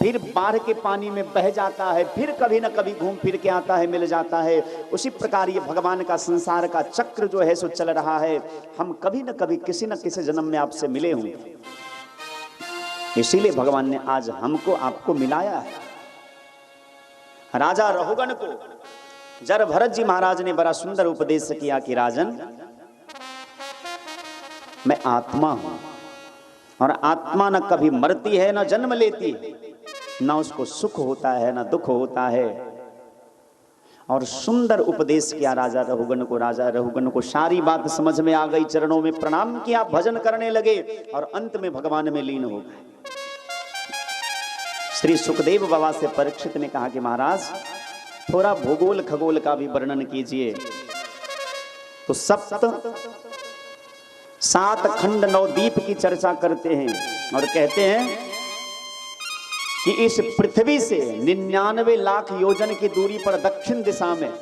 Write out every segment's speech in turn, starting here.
फिर बाढ़ के पानी में बह जाता है, फिर कभी न कभी घूम फिर के आता है, मिल जाता है। उसी प्रकार ये भगवान का संसार का चक्र जो है सो चल रहा है। हम कभी न कभी किसी न किसी जन्म में आपसे मिले होंगे, इसीलिए भगवान ने आज हमको आपको मिलाया है। राजा रहुगण को जर भरत जी महाराज ने बड़ा सुंदर उपदेश किया कि राजन, मैं आत्मा हूं और आत्मा न कभी मरती है न जन्म लेती है, न उसको सुख होता है न दुख होता है। और सुंदर उपदेश किया राजा रहुगण को। राजा रहुगण को सारी बात समझ में आ गई, चरणों में प्रणाम किया, भजन करने लगे और अंत में भगवान में लीन हो गए। श्री सुखदेव बाबा से परीक्षित ने कहा कि महाराज थोड़ा भूगोल खगोल का भी वर्णन कीजिए। तो सात खंड नौ द्वीप की चर्चा करते हैं और कहते हैं कि इस पृथ्वी से 99 लाख योजन की दूरी पर दक्षिण दिशा में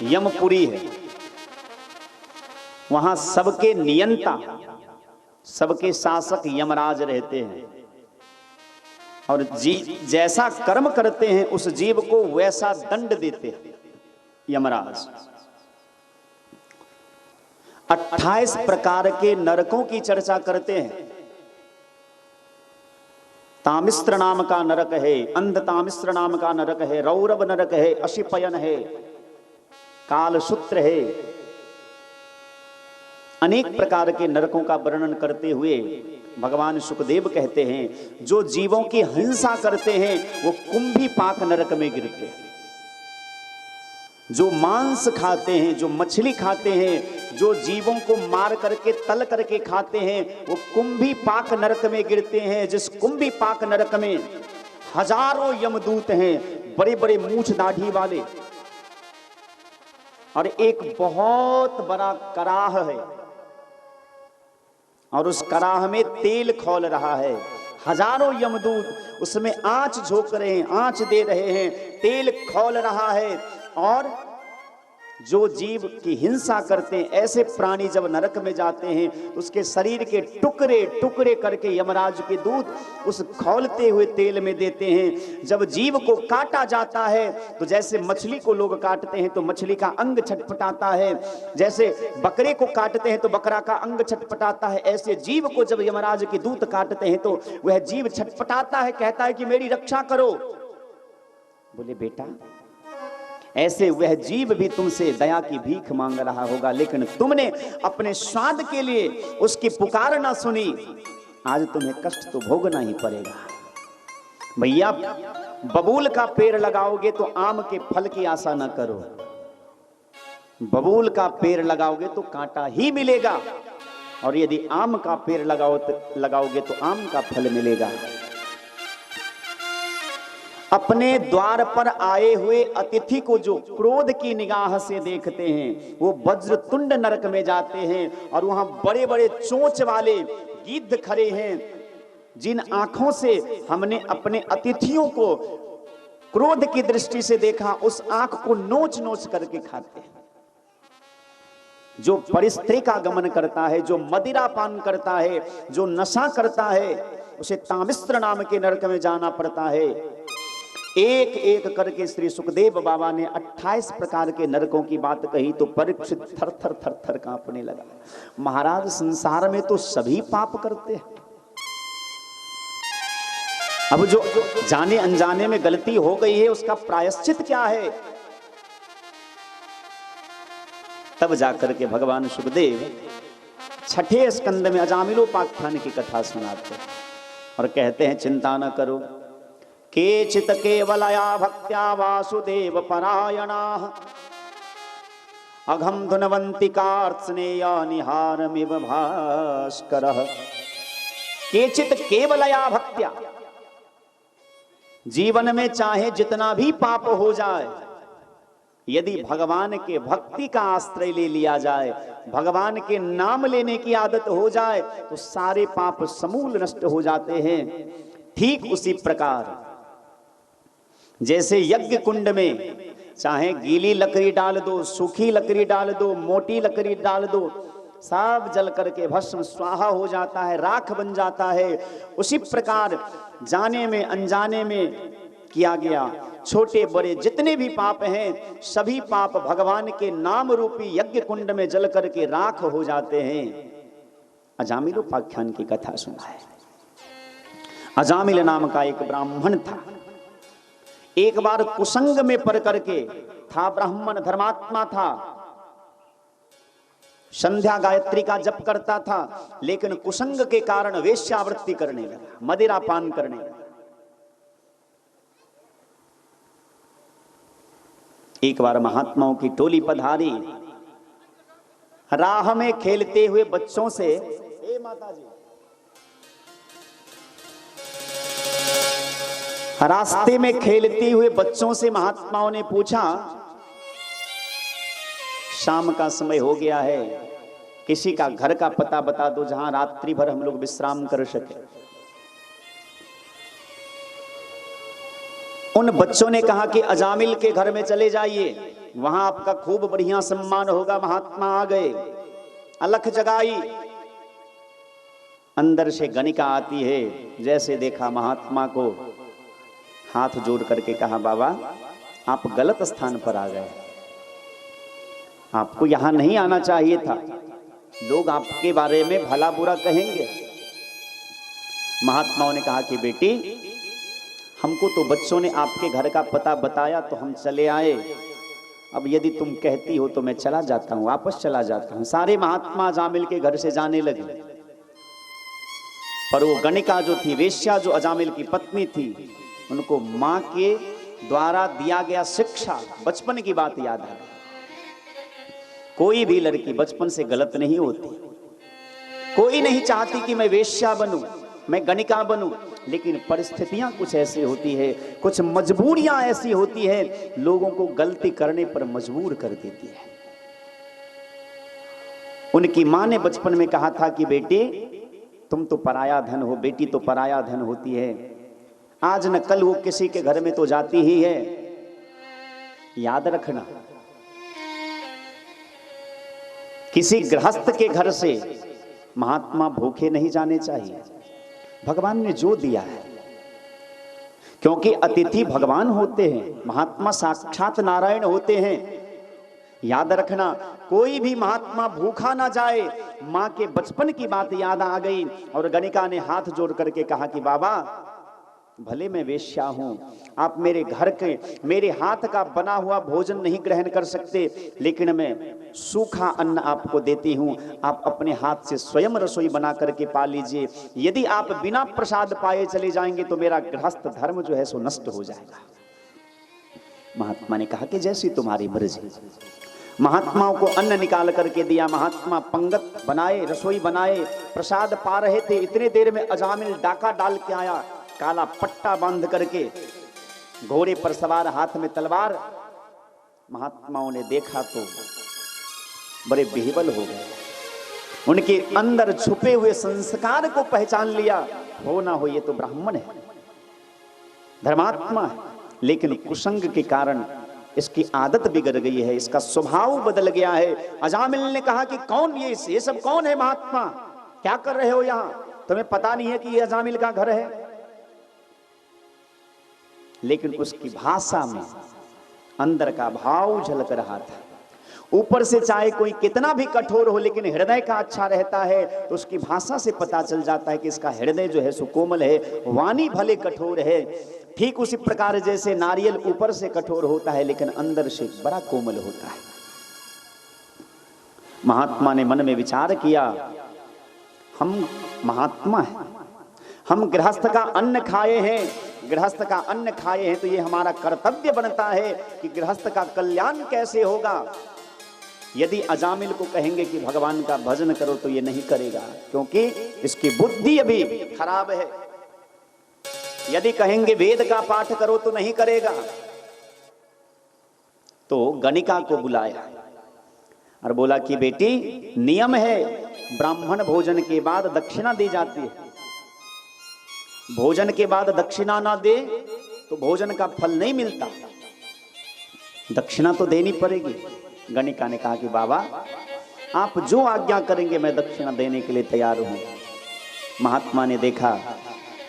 यमपुरी है। वहां सबके नियंता, सबके शासक यमराज रहते हैं और जैसा कर्म करते हैं उस जीव को वैसा दंड देते हैं यमराज। 28 प्रकार के नरकों की चर्चा करते हैं। तामिस्त्र नाम का नरक है, अंध तामिस्त्र नाम का नरक है, रौरव नरक है, अशिपयन है, कालसूत्र है। अनेक प्रकार के नरकों का वर्णन करते हुए भगवान सुखदेव कहते हैं जो जीवों की हिंसा करते हैं वो कुंभी पाक नरक में गिरते हैं। जो मांस खाते हैं, जो मछली खाते हैं, जो जीवों को मार करके तल करके खाते हैं वो कुंभी पाक नरक में गिरते हैं। जिस कुंभी पाक नरक में हजारों यमदूत हैं, बड़े बड़े मूछ दाढ़ी वाले, और एक बहुत बड़ा कराह है और उस कराह में तेल खौल रहा है। हजारों यमदूत उसमें आंच झोंक रहे हैं, आंच दे रहे हैं, तेल खौल रहा है। और जो जीव की हिंसा करते हैं, ऐसे प्राणी जब नरक में जाते हैं तो उसके शरीर के टुकड़े टुकड़े करके यमराज के दूत उस खौलते हुए तेल में देते हैं। जब जीव को काटा जाता है तो जैसे मछली को लोग काटते हैं तो मछली का अंग छटपटाता है, जैसे बकरे को काटते हैं तो बकरा का अंग छटपटाता है, ऐसे जीव को जब यमराज के दूत काटते हैं तो वह जीव छटपटाता है, कहता है कि मेरी रक्षा करो। बोले बेटा, ऐसे वह जीव भी तुमसे दया की भीख मांग रहा होगा, लेकिन तुमने अपने स्वाद के लिए उसकी पुकार ना सुनी, आज तुम्हें कष्ट तो भोगना ही पड़ेगा। भैया, बबूल का पेड़ लगाओगे तो आम के फल की आशा ना करो, बबूल का पेड़ लगाओगे तो कांटा ही मिलेगा, और यदि आम का पेड़ लगाओगे तो आम का फल मिलेगा। अपने द्वार पर आए हुए अतिथि को जो क्रोध की निगाह से देखते हैं वो वज्रतुंड नरक में जाते हैं, और वहां बड़े बड़े चोंच वाले गिद्ध खड़े हैं, जिन आंखों से हमने अपने अतिथियों को क्रोध की दृष्टि से देखा उस आंख को नोच नोच करके खाते हैं। जो परिस्त्री का गमन करता है, जो मदिरा पान करता है, जो नशा करता है, उसे तामिस्त्र नाम के नरक में जाना पड़ता है। एक एक करके श्री सुखदेव बाबा ने 28 प्रकार के नरकों की बात कही तो परीक्षित थर थर थर थर कांपने लगा। महाराज, संसार में तो सभी पाप करते हैं, अब जो जाने अनजाने में गलती हो गई है उसका प्रायश्चित क्या है? तब जाकर के भगवान सुखदेव छठे स्कंद में अजामिलोपाख्यान की कथा सुनाते हैं और कहते हैं चिंता न करो, केचित केवलया भक्त्या वासुदेव परायणाः अघम धुनवंती कार्त्स्नेया निहारमिव भास्करः। केचित केवलया भक्त्या, जीवन में चाहे जितना भी पाप हो जाए, यदि भगवान के भक्ति का आश्रय ले लिया जाए, भगवान के नाम लेने की आदत हो जाए तो सारे पाप समूल नष्ट हो जाते हैं। ठीक उसी प्रकार जैसे यज्ञ कुंड में चाहे गीली लकड़ी डाल दो, सूखी लकड़ी डाल दो, मोटी लकड़ी डाल दो, सब जल करके भस्म स्वाहा हो जाता है, राख बन जाता है। उसी प्रकार जाने में अनजाने में किया गया छोटे बड़े जितने भी पाप हैं, सभी पाप भगवान के नाम रूपी यज्ञ कुंड में जल करके राख हो जाते हैं। अजामिल उपाख्यान की कथा सुना है। अजामिल नाम का एक ब्राह्मण था। एक बार कुसंग में पड़ करके था, ब्राह्मण धर्मात्मा था, संध्या गायत्री का जप करता था, लेकिन कुसंग के कारण वेश्यावृत्ति करने लगा, मदिरा पान करने लगा। एक बार महात्माओं की टोली पधारी, राह में खेलते हुए बच्चों से, ए माता जी, रास्ते में खेलते हुए बच्चों से महात्माओं ने पूछा, शाम का समय हो गया है, किसी का घर का पता बता दो जहां रात्रि भर हम लोग विश्राम कर सके। उन बच्चों ने कहा कि अजामिल के घर में चले जाइए, वहां आपका खूब बढ़िया सम्मान होगा। महात्मा आ गए, अलख जगाई, अंदर से गणिका आती है। जैसे देखा महात्मा को, हाथ जोड़ करके कहा, बाबा आप गलत स्थान पर आ गए, आपको यहां नहीं आना चाहिए था, लोग आपके बारे में भला बुरा कहेंगे। महात्माओं ने कहा कि बेटी, हमको तो बच्चों ने आपके घर का पता बताया तो हम चले आए, अब यदि तुम कहती हो तो मैं चला जाता हूं, वापस चला जाता हूं। सारे महात्मा अजामिल के घर से जाने लगे, पर वो गणिका जो थी, वेश्या जो अजामिल की पत्नी थी, उनको मां के द्वारा दिया गया शिक्षा, बचपन की बात याद है। कोई भी लड़की बचपन से गलत नहीं होती, कोई नहीं चाहती कि मैं वेश्या बनूं, मैं गणिका बनूं, लेकिन परिस्थितियां कुछ ऐसी होती है, कुछ मजबूरियां ऐसी होती है, लोगों को गलती करने पर मजबूर कर देती है। उनकी मां ने बचपन में कहा था कि बेटी तुम तो पराया धन हो, बेटी तो पराया धन होती है, आज न कल वो किसी के घर में तो जाती ही है, याद रखना। किसी गृहस्थ के घर से महात्मा भूखे नहीं जाने चाहिए। भगवान ने जो दिया है, क्योंकि अतिथि भगवान होते हैं, महात्मा साक्षात नारायण होते हैं। याद रखना, कोई भी महात्मा भूखा ना जाए। मां के बचपन की बात याद आ गई और गणिका ने हाथ जोड़ करके कहा कि बाबा भले मैं वेश्या हूं, आप मेरे घर के, मेरे हाथ का बना हुआ भोजन नहीं ग्रहण कर सकते, लेकिन मैं सूखा अन्न आपको देती हूं, आप अपने हाथ से स्वयं रसोई बना करके पा लीजिए। यदि आप बिना प्रसाद पाए चले जाएंगे तो मेरा गृहस्थ धर्म जो है सो नष्ट हो जाएगा। महात्मा ने कहा कि जैसी तुम्हारी मर्जी। महात्माओं को अन्न निकाल करके दिया, महात्मा पंगत बनाए, रसोई बनाए, प्रसाद पा रहे थे। इतने देर में अजामिल डाका डाल के आया, काला पट्टा बांध करके, घोड़े पर सवार, हाथ में तलवार। महात्माओं ने देखा तो बड़े बेहबल हो गए, उनके अंदर छुपे हुए संस्कार को पहचान लिया। हो ना हो ये तो ब्राह्मण है, धर्मात्मा है, लेकिन कुसंग के कारण इसकी आदत बिगड़ गई है, इसका स्वभाव बदल गया है। अजामिल ने कहा कि कौन ये सब कौन है? महात्मा क्या कर रहे हो यहां? तुम्हें पता नहीं है कि ये अजामिल का घर है? लेकिन उसकी भाषा में अंदर का भाव झलक रहा था। ऊपर से चाहे कोई कितना भी कठोर हो, लेकिन हृदय का अच्छा रहता है तो उसकी भाषा से पता चल जाता है कि इसका हृदय जो है सो कोमल है, वाणी भले कठोर है। ठीक उसी प्रकार जैसे नारियल ऊपर से कठोर होता है लेकिन अंदर से बड़ा कोमल होता है। महात्मा ने मन में विचार किया, हम महात्मा हैं, हम गृहस्थ का अन्न खाए हैं, गृहस्थ का अन्न खाए हैं तो ये हमारा कर्तव्य बनता है कि गृहस्थ का कल्याण कैसे होगा। यदि अजामिल को कहेंगे कि भगवान का भजन करो तो ये नहीं करेगा, क्योंकि इसकी बुद्धि अभी खराब है। यदि कहेंगे वेद का पाठ करो तो नहीं करेगा। तो गणिका को बुलाया और बोला कि बेटी, नियम है, ब्राह्मण भोजन के बाद दक्षिणा दी जाती है, भोजन के बाद दक्षिणा ना दे तो भोजन का फल नहीं मिलता, दक्षिणा तो देनी पड़ेगी। गणिका ने कहा कि बाबा आप जो आज्ञा करेंगे मैं दक्षिणा देने के लिए तैयार हूं। महात्मा ने देखा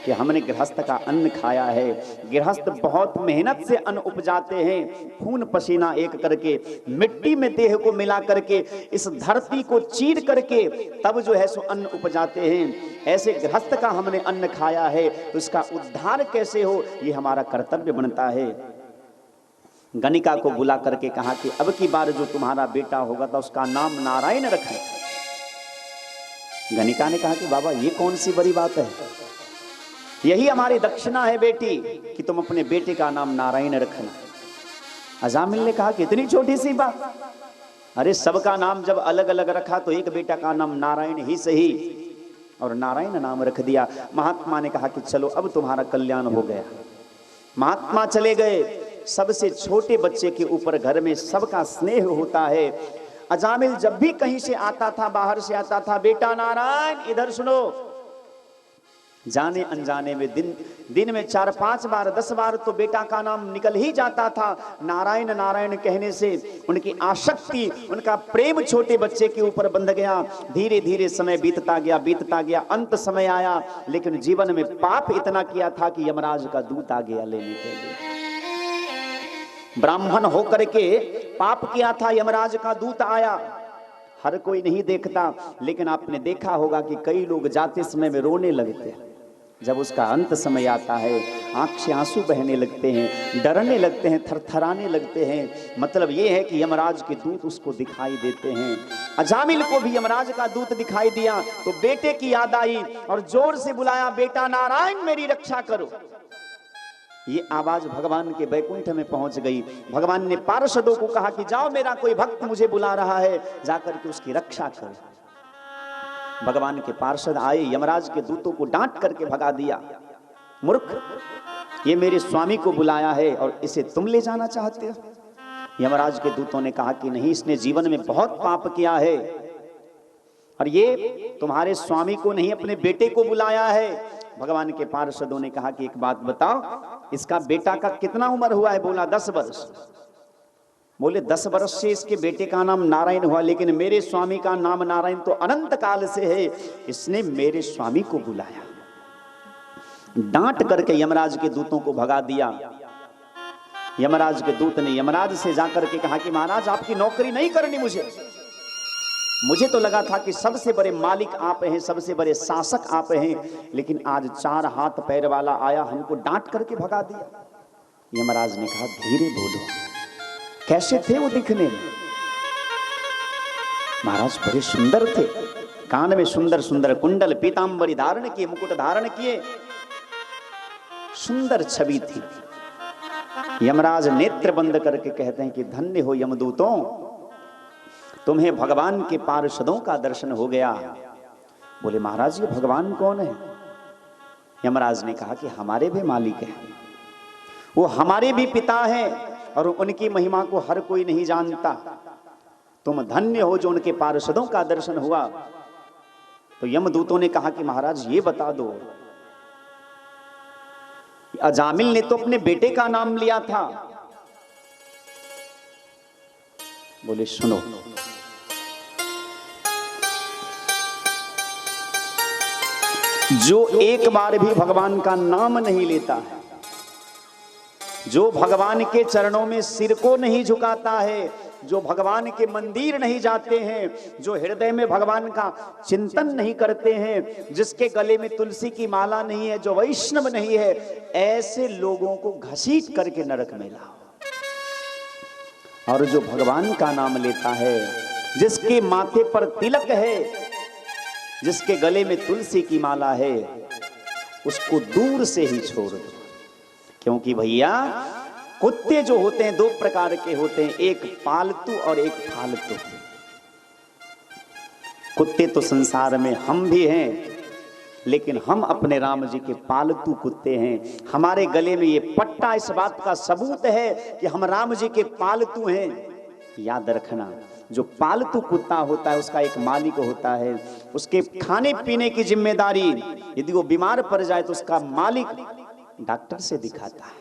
कि हमने गृहस्थ का अन्न खाया है। गृहस्थ बहुत मेहनत से अन्न उपजाते हैं, खून पसीना एक करके, मिट्टी में देह को मिला करके, इस धरती को चीर करके तब जो है सो अन्न उपजाते हैं। ऐसे गृहस्थ का हमने अन्न खाया है, तो इसका उद्धार कैसे हो, ये हमारा कर्तव्य बनता है। गणिका को बुला करके कहा कि अब की बार जो तुम्हारा बेटा होगा तो उसका नाम नारायण रखें। गणिका ने कहा कि बाबा ये कौन सी बड़ी बात है, यही हमारी दक्षिणा है बेटी कि तुम अपने बेटे का नाम नारायण रखना। अजामिल ने कहा कि इतनी छोटी सी बात, अरे सबका नाम जब अलग अलग रखा तो एक बेटा का नाम नारायण ही सही, और नारायण नाम रख दिया। महात्मा ने कहा कि चलो अब तुम्हारा कल्याण हो गया। महात्मा चले गए। सबसे छोटे बच्चे के ऊपर घर में सबका स्नेह होता है। अजामिल जब भी कहीं से आता था, बाहर से आता था, बेटा नारायण इधर सुनो। जाने अनजाने में दिन में 4-5 बार 10 बार तो बेटा का नाम निकल ही जाता था। नारायण नारायण कहने से उनकी आसक्ति, उनका प्रेम छोटे बच्चे के ऊपर बंध गया। धीरे धीरे समय बीतता गया। अंत समय आया, लेकिन जीवन में पाप इतना किया था कि यमराज का दूत आ गया लेने के लिए। ब्राह्मण होकर के पाप किया था, यमराज का दूत आया। हर कोई नहीं देखता, लेकिन आपने देखा होगा कि कई लोग जाते समय में रोने लगते हैं। जब उसका अंत समय आता है, आंख से आंसू बहने लगते हैं, डरने लगते हैं, थरथराने लगते हैं। मतलब ये है कि यमराज के दूत उसको दिखाई देते हैं। अजामिल को भी यमराज का दूत दिखाई दिया तो बेटे की याद आई और जोर से बुलाया, बेटा नारायण मेरी रक्षा करो। ये आवाज भगवान के बैकुंठ में पहुंच गई। भगवान ने पार्षदों को कहा कि जाओ, मेरा कोई भक्त मुझे बुला रहा है, जाकर के उसकी रक्षा करो। भगवान के पार्षद आए, यमराज के दूतों को डांट करके भगा दिया। मूर्ख, ये मेरे स्वामी को बुलाया है और इसे तुम ले जाना चाहते हो। यमराज के दूतों ने कहा कि नहीं, इसने जीवन में बहुत पाप किया है और ये तुम्हारे स्वामी को नहीं अपने बेटे को बुलाया है। भगवान के पार्षदों ने कहा कि एक बात बताओ, इसका बेटा का कितना उम्र हुआ है? बोला 10 वर्ष। बोले 10 वर्ष से इसके बेटे का नाम नारायण हुआ, लेकिन मेरे स्वामी का नाम नारायण तो अनंत काल से है, इसने मेरे स्वामी को बुलाया। डांट करके यमराज के दूतों को भगा दिया। यमराज के दूत ने यमराज से जाकर के कहा कि महाराज आपकी नौकरी नहीं करनी मुझे तो लगा था कि सबसे बड़े मालिक आप हैं, सबसे बड़े शासक आप हैं, लेकिन आज 4 हाथ पैर वाला आया, हमको डांट करके भगा दिया। यमराज ने कहा धीरे बोलो, कैसे थे वो दिखने में? महाराज बड़े सुंदर थे, कान में सुंदर सुंदर कुंडल, पीतांबरी धारण किए, मुकुट धारण किए, सुंदर छवि थी। यमराज नेत्र बंद करके कहते हैं कि धन्य हो यमदूतों, तुम्हें भगवान के पार्षदों का दर्शन हो गया। बोले महाराज ये भगवान कौन है? यमराज ने कहा कि हमारे भी मालिक हैं, वो हमारे भी पिता हैं और उनकी महिमा को हर कोई नहीं जानता। तुम धन्य हो जो उनके पार्षदों का दर्शन हुआ। तो यमदूतों ने कहा कि महाराज ये बता दो, अजामिल ने तो अपने बेटे का नाम लिया था। बोले सुनो, जो एक बार भी भगवान का नाम नहीं लेता है, जो भगवान के चरणों में सिर को नहीं झुकाता है, जो भगवान के मंदिर नहीं जाते हैं, जो हृदय में भगवान का चिंतन नहीं करते हैं, जिसके गले में तुलसी की माला नहीं है, जो वैष्णव नहीं है, ऐसे लोगों को घसीट करके नरक में लाओ। और जो भगवान का नाम लेता है, जिसके माथे पर तिलक है, जिसके गले में तुलसी की माला है, उसको दूर से ही छोड़ दो। क्योंकि भैया कुत्ते जो होते हैं 2 प्रकार के होते हैं, एक पालतू और एक फालतू। कुत्ते तो संसार में हम भी हैं, लेकिन हम अपने राम जी के पालतू कुत्ते हैं। हमारे गले में ये पट्टा इस बात का सबूत है कि हम राम जी के पालतू हैं। याद रखना, जो पालतू कुत्ता होता है उसका एक मालिक होता है, उसके खाने पीने की जिम्मेदारी, यदि वो बीमार पड़ जाए तो उसका मालिक डॉक्टर से दिखाता है।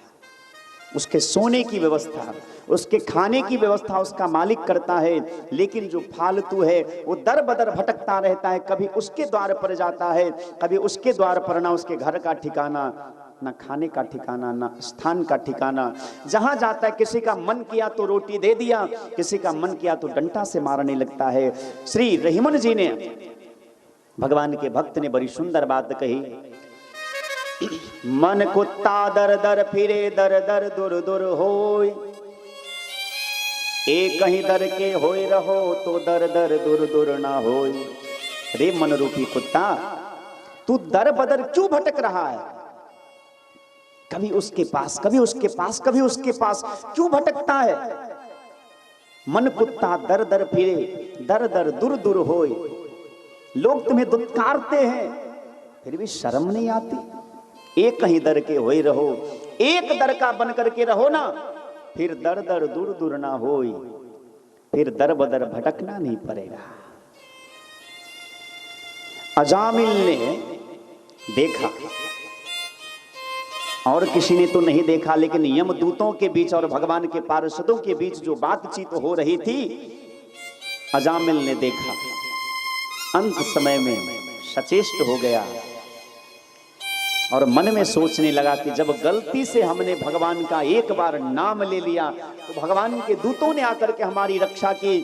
उसके सोने की व्यवस्था, उसके खाने की व्यवस्था उसका मालिक करता है। लेकिन जो फालतू है वो दर बदर भटकता रहता है, कभी उसके द्वार पर जाता है, कभी उसके द्वार पर, ना उसके घर का ठिकाना, ना खाने का ठिकाना, ना स्थान का ठिकाना। जहां जाता है किसी का मन किया तो रोटी दे दिया, किसी का मन किया तो डंडा से मारने लगता है। श्री रहीमन जी ने, भगवान के भक्त ने बड़ी सुंदर बात कही, मन कुत्ता दर दर फिरे दर दर दुर दुर होय, एक ही दर के होय रहो तो दर दर दुर दुर ना होय। रे मन रूपी कुत्ता, तू दर बदर क्यों भटक रहा है? कभी उसके पास, कभी उसके पास, कभी उसके पास क्यों भटकता है? मन कुत्ता दर दर फिरे दर दर दुर दुर होय। लोग तुम्हें दुत्कारते हैं, फिर भी शर्म नहीं आती? एक ही दर के होई रहो, एक दर का बन करके रहो ना, फिर दर दर दूर दूर ना होई, फिर दर बदर भटकना नहीं पड़ेगा। अजामिल ने देखा, और किसी ने तो नहीं देखा, लेकिन यमदूतों के बीच और भगवान के पार्षदों के बीच जो बातचीत हो रही थी, अजामिल ने देखा। अंत समय में सचेष्ट हो गया और मन में सोचने लगा कि जब गलती से हमने भगवान का एक बार नाम ले लिया तो भगवान के दूतों ने आकर के हमारी रक्षा की।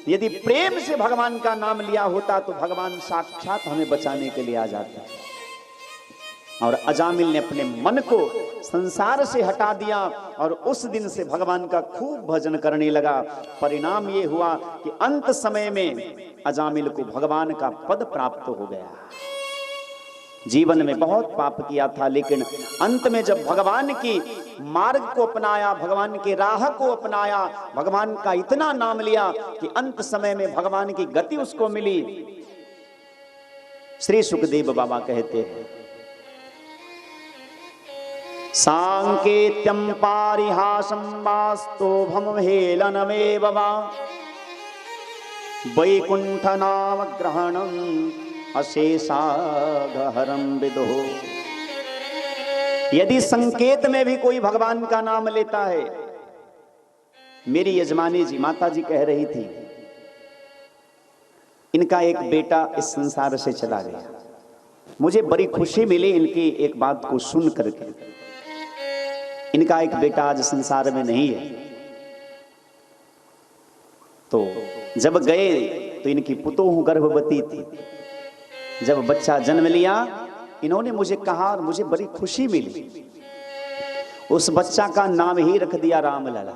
यदि प्रेम से भगवान का नाम लिया होता तो भगवान साक्षात हमें बचाने के लिए आ जाते। और अजामिल ने अपने मन को संसार से हटा दिया और उस दिन से भगवान का खूब भजन करने लगा। परिणाम ये हुआ कि अंत समय में अजामिल को भगवान का पद प्राप्त हो गया। जीवन में बहुत पाप किया था, लेकिन अंत में जब भगवान की मार्ग को अपनाया, भगवान के राह को अपनाया, भगवान का इतना नाम लिया कि अंत समय में भगवान की गति उसको मिली। श्री सुखदेव बाबा कहते हैं, सांकेत्यम पारिहासं वास्तोभम हेलनमेव वा, वैकुंठ नाम ग्रहणं अशेषागहरं विदुः। यदि संकेत में भी कोई भगवान का नाम लेता है, मेरी यजमानी जी, माता जी कह रही थी, इनका एक बेटा इस संसार से चला गया। मुझे बड़ी खुशी मिली इनकी एक बात को सुन करके। इनका एक बेटा आज संसार में नहीं है। तो जब गए तो इनकी पुतोह गर्भवती थी। जब बच्चा जन्म लिया, इन्होंने मुझे कहा और मुझे बड़ी खुशी मिली, उस बच्चा का नाम ही रख दिया रामलला।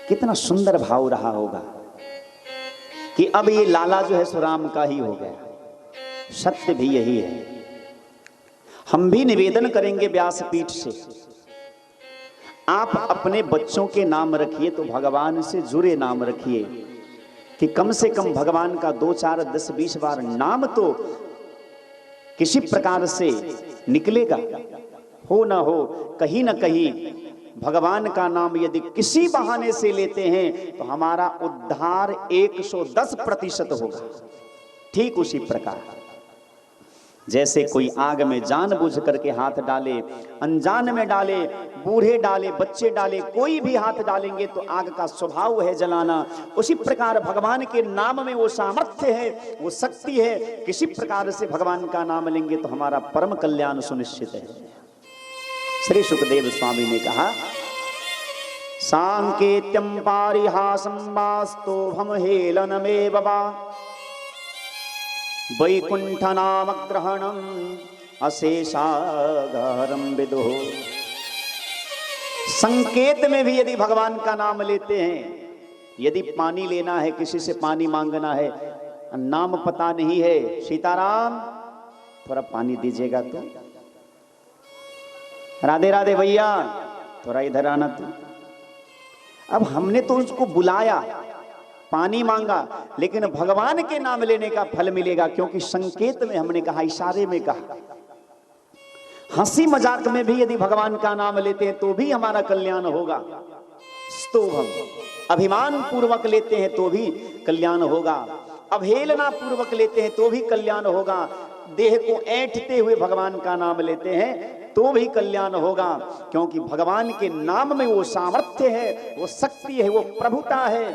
कितना सुंदर भाव रहा होगा कि अब ये लाला जो है सो राम का ही हो गया। सत्य भी यही है। हम भी निवेदन करेंगे व्यासपीठ से, आप अपने बच्चों के नाम रखिए तो भगवान से जुड़े नाम रखिए, कि कम से कम भगवान का 2, 4, 10, 20 बार नाम तो किसी प्रकार से निकलेगा। हो ना हो, कहीं ना कहीं भगवान का नाम यदि किसी बहाने से लेते हैं तो हमारा उद्धार 110% होगा। ठीक उसी प्रकार जैसे कोई आग में जानबूझ करके हाथ डाले, अनजान में डाले, बूढ़े डाले, बच्चे डाले, कोई भी हाथ डालेंगे तो आग का स्वभाव है जलाना। उसी प्रकार भगवान के नाम में वो सामर्थ्य है, वो शक्ति है। किसी प्रकार से भगवान का नाम लेंगे तो हमारा परम कल्याण सुनिश्चित है। श्री सुखदेव स्वामी ने कहा, सांकेत्यम पारिहासं वास्तोभम हेलनमेव वा, वैकुंठ नाम ग्रहणं अशेषागहरं विदुः। संकेत में भी यदि भगवान का नाम लेते हैं, यदि पानी लेना है, किसी से पानी मांगना है, नाम पता नहीं है, सीताराम थोड़ा पानी दीजिएगा तो, राधे राधे भैया थोड़ा इधर आना तो। अब हमने तो उसको बुलाया, पानी मांगा, लेकिन भगवान के नाम लेने का फल मिलेगा, क्योंकि संकेत में हमने कहा, इशारे में कहा। हंसी मजाक में भी यदि भगवान का नाम लेते हैं तो भी हमारा कल्याण होगा। स्तोभम, अभिमान पूर्वक लेते हैं तो भी कल्याण होगा, अवहेलना पूर्वक लेते हैं तो भी कल्याण होगा, देह को ऐंठते हुए भगवान का नाम लेते हैं तो भी कल्याण होगा, क्योंकि भगवान के नाम में वो सामर्थ्य है, वो शक्ति है, वो प्रभुता है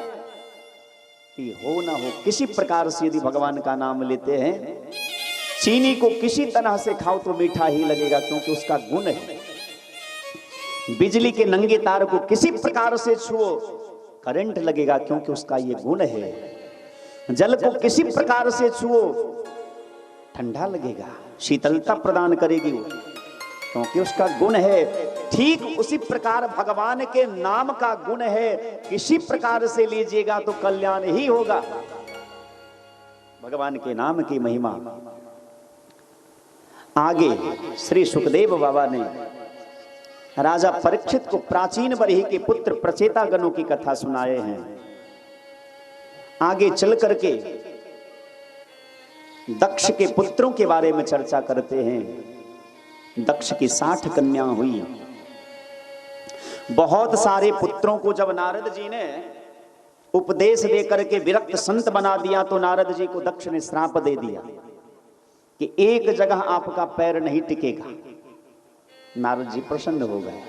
कि हो ना हो किसी प्रकार से यदि भगवान का नाम लेते हैं, चीनी को किसी तरह से खाओ तो मीठा ही लगेगा, क्योंकि उसका गुण है। बिजली के नंगे तार को किसी प्रकार से छुओ करंट लगेगा, क्योंकि उसका ये गुण है। जल को किसी प्रकार से छुओ ठंडा लगेगा, शीतलता प्रदान करेगी वो, क्योंकि उसका गुण है। ठीक उसी प्रकार भगवान के नाम का गुण है, किसी प्रकार से लीजिएगा तो कल्याण ही होगा। भगवान के नाम की महिमा आगे श्री सुखदेव बाबा ने राजा परीक्षित को प्राचीन बरही के पुत्र प्रचेता गणों की कथा सुनाए हैं। आगे चल करके दक्ष के पुत्रों के बारे में चर्चा करते हैं। दक्ष की 60 कन्या हुई। बहुत सारे पुत्रों को जब नारद जी ने उपदेश दे करके विरक्त संत बना दिया तो नारद जी को दक्ष ने श्राप दे दिया कि एक जगह आपका पैर नहीं टिकेगा। नारद जी प्रसन्न हो गए।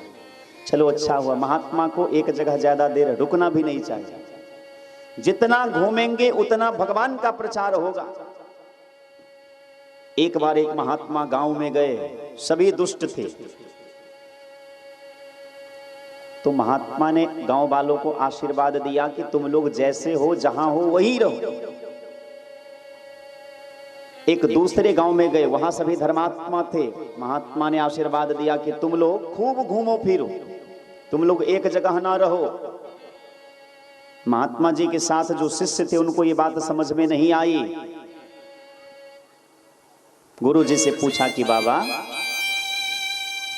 चलो अच्छा हुआ, महात्मा को एक जगह ज्यादा देर रुकना भी नहीं चाहिए। जितना घूमेंगे उतना भगवान का प्रचार होगा। एक बार एक महात्मा गांव में गए, सभी दुष्ट थे, तो महात्मा ने गांव वालों को आशीर्वाद दिया कि तुम लोग जैसे हो, जहां हो वही रहो। एक दूसरे गांव में गए, वहां सभी धर्मात्मा थे। महात्मा ने आशीर्वाद दिया कि तुम लोग खूब घूमो फिरो, तुम लोग एक जगह ना रहो। महात्मा जी के साथ जो शिष्य थे उनको ये बात समझ में नहीं आई। गुरु जी से पूछा कि बाबा,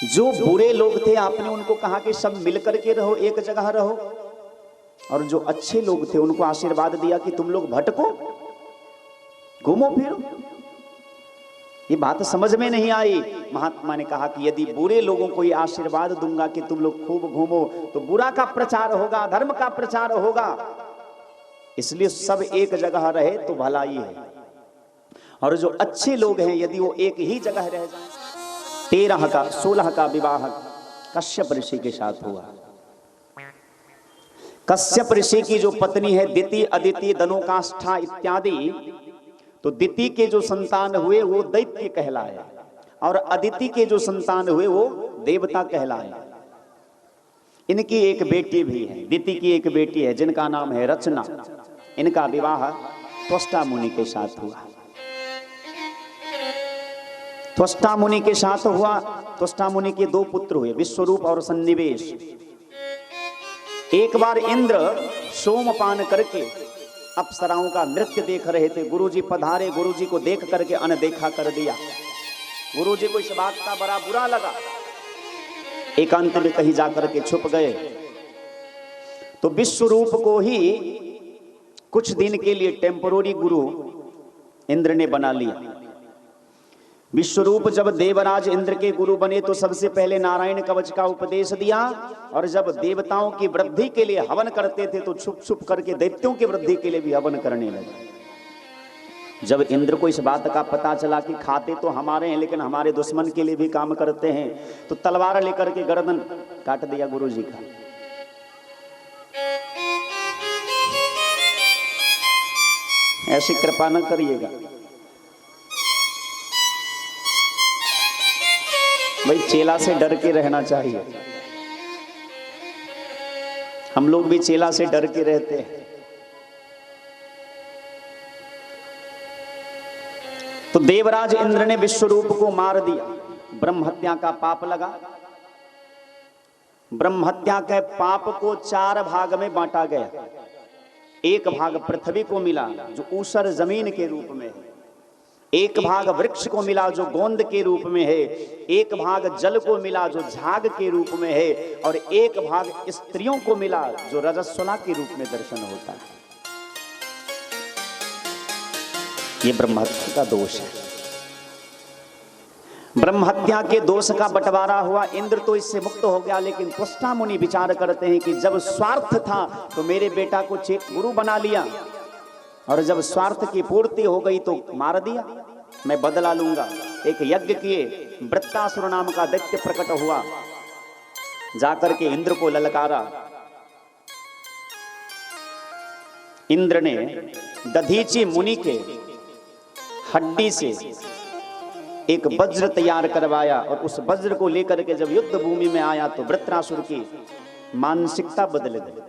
जो बुरे लोग थे आपने उनको कहा कि सब मिलकर के रहो, एक जगह रहो, और जो अच्छे लोग थे उनको आशीर्वाद दिया कि तुम लोग भटको, घूमो फिरो। ये बात समझ में नहीं आई। महात्मा ने कहा कि यदि बुरे लोगों को ये आशीर्वाद दूंगा कि तुम लोग खूब घूमो तो बुरा का प्रचार होगा, धर्म का प्रचार होगा, इसलिए सब एक जगह रहे तो भलाई है। और जो अच्छे लोग हैं यदि वो एक ही जगह रह जाए। 16 का विवाह कश्यप ऋषि के साथ हुआ। कश्यप ऋषि की जो पत्नी है दिति, अदिति, दनो, काष्ठा इत्यादि, तो दिति के जो संतान हुए वो दैत्य कहलाए और अदिति के जो संतान हुए वो देवता कहलाए। इनकी एक बेटी भी है, दिति की एक बेटी है जिनका नाम है रचना। इनका विवाह त्वष्टा मुनि के साथ हुआ। त्वष्टा मुनि के साथ हुआ। त्वष्टा मुनि के 2 पुत्र हुए, विश्वरूप और सन्निवेश। एक बार इंद्र सोमपान करके अप्सराओं का नृत्य देख रहे थे। गुरुजी पधारे, गुरुजी को देख करके अनदेखा कर दिया। गुरुजी को इस बात का बड़ा बुरा लगा, एकांत में कहीं जाकर के छुप गए। तो विश्वरूप को ही कुछ दिन के लिए टेम्पोररी गुरु इंद्र ने बना लिया। विश्वरूप जब देवराज इंद्र के गुरु बने तो सबसे पहले नारायण कवच का उपदेश दिया, और जब देवताओं की वृद्धि के लिए हवन करते थे तो छुप छुप करके दैत्यों की वृद्धि के लिए भी हवन करने लगे। जब इंद्र को इस बात का पता चला कि खाते तो हमारे हैं लेकिन हमारे दुश्मन के लिए भी काम करते हैं, तो तलवार लेकर के गर्दन काट दिया गुरु जी का। ऐसी कृपा न करिएगा भाई, चेला से डर के रहना चाहिए। हम लोग भी चेला से डर के रहते हैं। तो देवराज इंद्र ने विश्वरूप को मार दिया। ब्रह्म हत्या का पाप लगा। ब्रह्म हत्या के पाप को 4 भाग में बांटा गया। एक भाग पृथ्वी को मिला जो ऊसर जमीन के रूप में है, एक भाग वृक्ष को मिला जो गोंद के रूप में है, एक भाग जल को मिला जो झाग के रूप में है, और एक भाग स्त्रियों को मिला जो रजस्वला के रूप में दर्शन होता है। ये ब्रह्म हत्या का दोष है। ब्रह्म हत्या के दोष का बंटवारा हुआ। इंद्र तो इससे मुक्त हो गया, लेकिन त्वष्टा मुनि विचार करते हैं कि जब स्वार्थ था तो मेरे बेटा को गुरु बना लिया, और जब स्वार्थ की पूर्ति हो गई तो मार दिया। मैं बदला लूंगा। एक यज्ञ किए, वृत्रासुर नाम का दैत्य प्रकट हुआ, जाकर के इंद्र को ललकारा। इंद्र ने दधीची मुनि के हड्डी से एक वज्र तैयार करवाया और उस वज्र को लेकर के जब युद्ध भूमि में आया तो वृत्रासुर की मानसिकता बदल गई।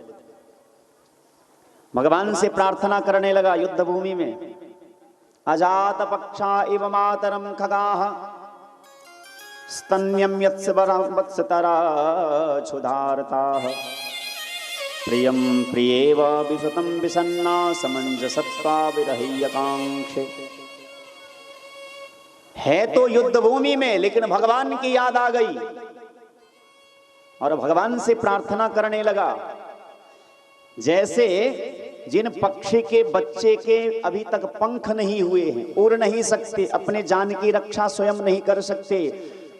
भगवान से प्रार्थना करने लगा युद्ध भूमि में, अजात पक्षा इव मातरम खगाः स्तन्यम यत्सवत्सतरा क्षुधार्ताः प्रियम प्रियेव विशतम विसन्ना समंजसत्वा विरह्यकांक्षे। है तो युद्ध भूमि में, लेकिन भगवान की याद आ गई और भगवान से प्रार्थना करने लगा। जैसे जिन पक्षी के बच्चे के अभी तक पंख नहीं हुए हैं, उड़ नहीं सकते, अपने जान की रक्षा स्वयं नहीं कर सकते,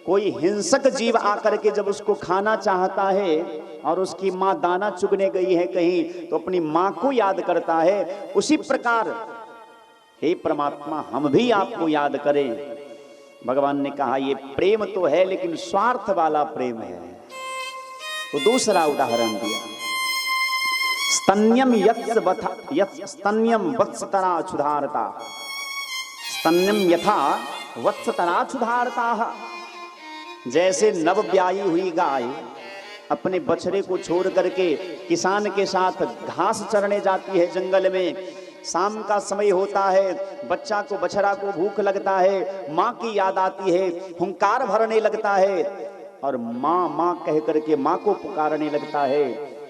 कोई हिंसक जीव आकर के जब उसको खाना चाहता है और उसकी माँ दाना चुगने गई है कहीं तो अपनी माँ को याद करता है, उसी प्रकार हे परमात्मा हम भी आपको याद करें। भगवान ने कहा ये प्रेम तो है लेकिन स्वार्थ वाला प्रेम है। तो दूसरा उदाहरण दिया, स्तन्यम स्तन्यम वत्सतरा क्षुधार्ता, स्तन्यम यथा वत्सतरा क्षुधार्ता। जैसे नव ब्याई हुई गाय अपने बछड़े को छोड़ करके किसान के साथ घास चरने जाती है जंगल में, शाम का समय होता है, बच्चा को बछड़ा को भूख लगता है, माँ की याद आती है, हुंकार भरने लगता है और माँ माँ कह करके माँ को पुकारने लगता है।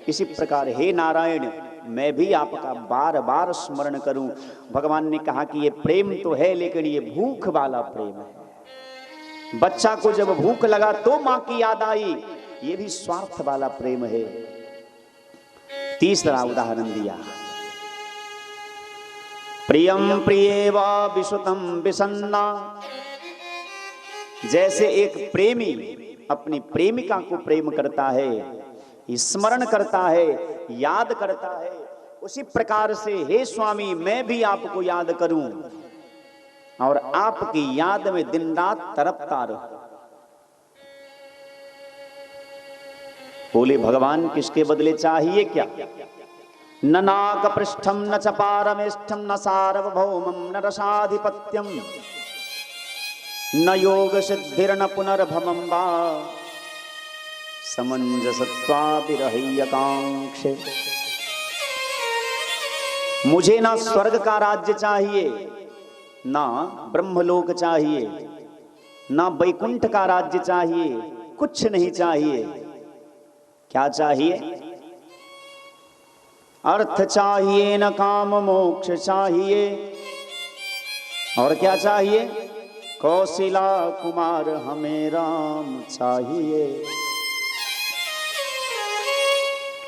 इसी प्रकार हे नारायण मैं भी आपका बार बार स्मरण करूं। भगवान ने कहा कि ये प्रेम तो है लेकिन ये भूख वाला प्रेम है। बच्चा को जब भूख लगा तो माँ की याद आई, ये भी स्वार्थ वाला प्रेम है। तीसरा उदाहरण दिया, प्रियम प्रियेव विशुतम विसन्ना। जैसे एक प्रेमी अपनी प्रेमिका को प्रेम करता है, स्मरण करता है, याद करता है, उसी प्रकार से हे स्वामी मैं भी आपको याद करूं और आपकी याद में दिन रात तड़पता रहूं। बोले भगवान किसके बदले चाहिए क्या? न नाक पृष्ठम न च पारमेष्ठम न सार्वभौमम न रसाधिपत्यम न योग सिद्धिर्न पुनर्भवम वा समंजसत्वा विरह्यकांक्षे। मुझे ना स्वर्ग का राज्य चाहिए, ना ब्रह्मलोक चाहिए, ना वैकुंठ का राज्य चाहिए, कुछ नहीं चाहिए। क्या चाहिए? अर्थ चाहिए, न काम मोक्ष चाहिए। और क्या चाहिए? कौशिला कुमार हमें राम चाहिए।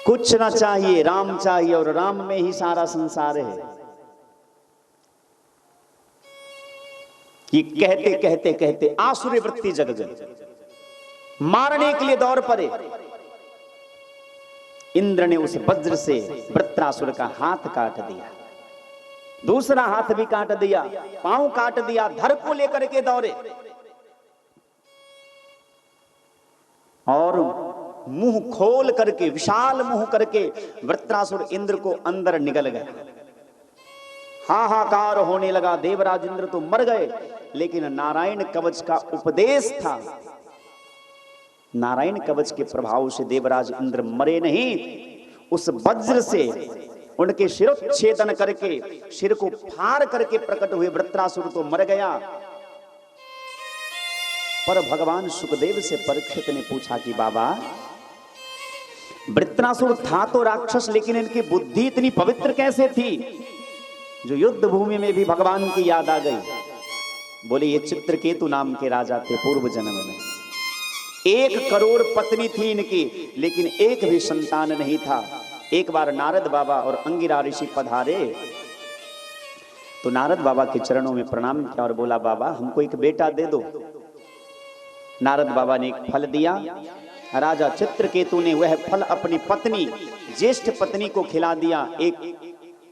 कुछ ना चाहिए, राम चाहिए और राम में ही सारा संसार है। ये कहते कहते कहते आसुरी वृत्ति जग गई, मारने के लिए दौड़ पड़े। इंद्र ने उस वज्र से वृत्रासुर का हाथ काट दिया, दूसरा हाथ भी काट दिया, पांव काट दिया, धड़ को लेकर के दौड़े और मुंह खोल करके, विशाल मुंह करके वृत्रासुर इंद्र को अंदर निगल गया। हाहाकार होने लगा, देवराज इंद्र तो मर गए। लेकिन नारायण कवच का उपदेश था, नारायण कवच के प्रभाव से देवराज इंद्र मरे नहीं। उस वज्र से उनके शिरोच्छेदन करके, सिर को फाड़ करके प्रकट हुए वृत्रासुर तो मर गया। पर भगवान सुखदेव से परीक्षित ने पूछा कि बाबा वृत्रासुर था तो राक्षस, लेकिन इनकी बुद्धि इतनी पवित्र कैसे थी जो युद्ध भूमि में भी भगवान की याद आ गई? बोले ये चित्रकेतु नाम के राजा थे पूर्व जन्म में। 1 करोड़ पत्नी थी इनकी, लेकिन एक भी संतान नहीं था। एक बार नारद बाबा और अंगिरा ऋषि पधारे तो नारद बाबा के चरणों में प्रणाम किया और बोला बाबा हमको एक बेटा दे दो। नारद बाबा ने एक फल दिया। राजा चित्रकेतु ने वह फल अपनी पत्नी, ज्येष्ठ पत्नी को खिला दिया। एक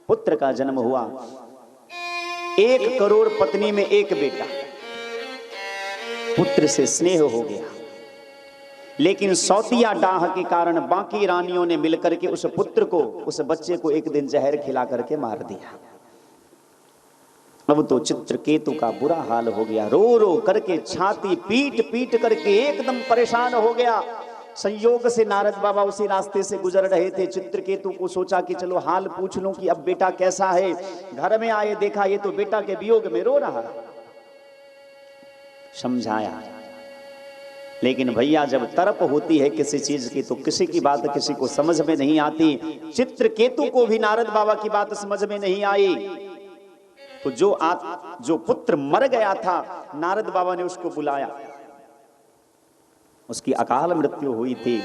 पुत्र का जन्म हुआ। 1 करोड़ पत्नी में एक बेटा, पुत्र से स्नेह हो गया, लेकिन सौतिया डाह के कारण बाकी रानियों ने मिलकर के उस पुत्र को, उस बच्चे को एक दिन जहर खिला करके मार दिया। अब तो चित्रकेतु का बुरा हाल हो गया, रो रो करके छाती पीट पीट करके एकदम परेशान हो गया। संयोग से नारद बाबा उसी रास्ते से गुजर रहे थे। चित्रकेतु को सोचा कि चलो हाल पूछ लूं कि अब बेटा कैसा है। घर में आए, देखा ये तो बेटा के वियोग में रो रहा। समझाया, लेकिन भैया जब तड़प होती है किसी चीज की तो किसी की बात किसी को समझ में नहीं आती। चित्रकेतु को भी नारद बाबा की बात समझ में नहीं आई। तो जो पुत्र मर गया था, नारद बाबा ने उसको बुलाया, उसकी अकाल मृत्यु हुई थी।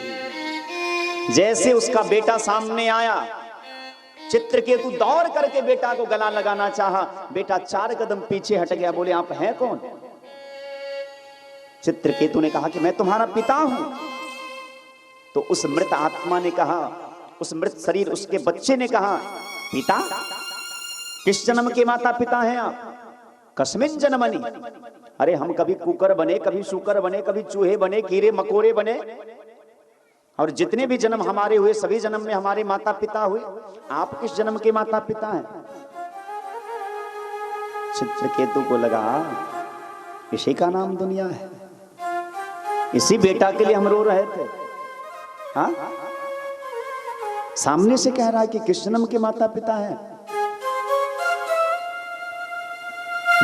जैसे उसका बेटा सामने आया, चित्रकेतु दौड़ करके बेटा को गला लगाना चाहा। बेटा 4 कदम पीछे हट गया, बोले आप हैं कौन? चित्रकेतु ने कहा कि मैं तुम्हारा पिता हूं। तो उस मृत आत्मा ने कहा, उस मृत शरीर उसके बच्चे ने कहा, पिता किस जन्म के माता पिता हैं आप? कस्मिन जन्मनि? अरे हम कभी कुकर बने, कभी शुकर बने, कभी चूहे बने, कीड़े मकोड़े बने, और जितने भी जन्म हमारे हुए सभी जन्म में हमारे माता पिता हुए। आप किस जन्म के माता पिता हैं? चित्रकेतु को लगा इसी का नाम दुनिया है, इसी बेटा के लिए हम रो रहे थे। हाँ, सामने से कह रहा है कि किस जन्म के माता पिता हैं।